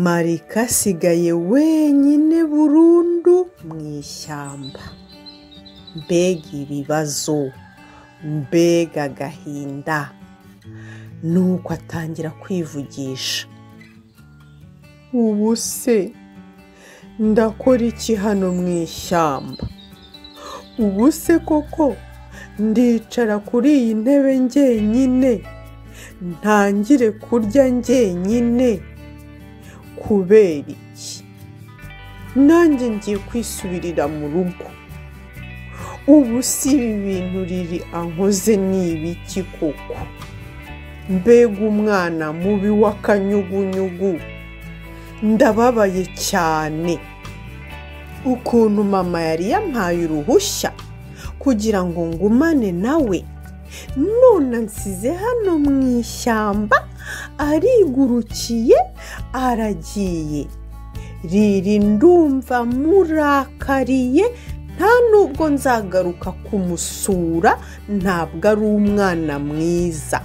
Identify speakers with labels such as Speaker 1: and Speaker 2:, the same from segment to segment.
Speaker 1: Marika asigaye wenyine burundu mu ishyamba. Mbega ibibazo, mbega agahinda. Nuko atangira kwivugisha. Ubu se ndakora iki hano mu ishyamba? Ubu se koko ndicara kuri iyi ntebe njyenyine, ntangire kurya njyenyine? Kubera iki? Nanjye ngiye kwisubirira mu rugo. Ubu si ibi bintu riri ankoze ni ibiki koko? Mbega umwana mubi w'akanyugunyugu. Ndababaye cyane. Ukuntu mama yari yampaye uruhushya kugira ngo ngumane nawe, none ansize hano mu ishyamba, arigurukiye aragiye. Riri ndumva murakariye, nta nubwo nzagaruka kumusura, ntabwo ari umwana mwiza.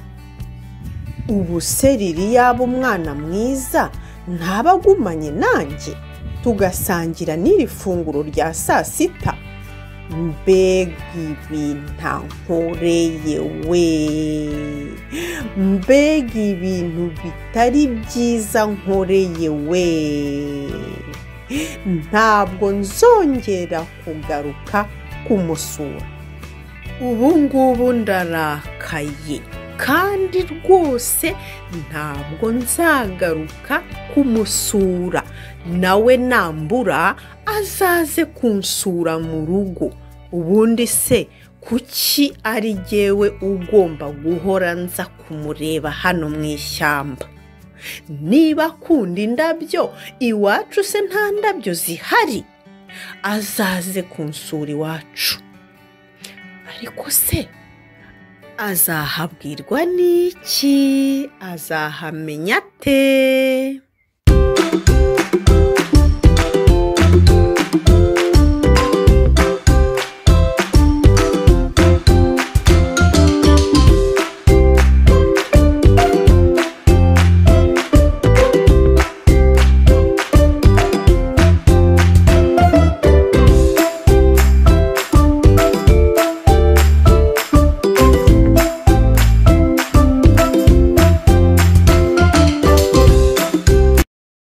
Speaker 1: Ubu se Riri yaba umwana mwiza ntaba agumanye nanjye tugasangira n'iri funguro rya saa sita? Mbega ibintu nkoreye we, mbega ibintu bitari byiza nkoreye we. Ntabwo nzongera kugaruka kumusura. Ubu ngubu ndarakaye kandi rwose ntabwo nzagaruka kumusura. Nawe nambura azaze kunsura mu rugo. Ubundi se kuki ari jyewe ugomba guhora nza kumureba hano mu ishyamba? Niba akunda indabyo, iwacu se nta ndabyo zihari? Azaze kunsura iwacu. Ariko se azahabwirwa n'iki? Azahamenya ate?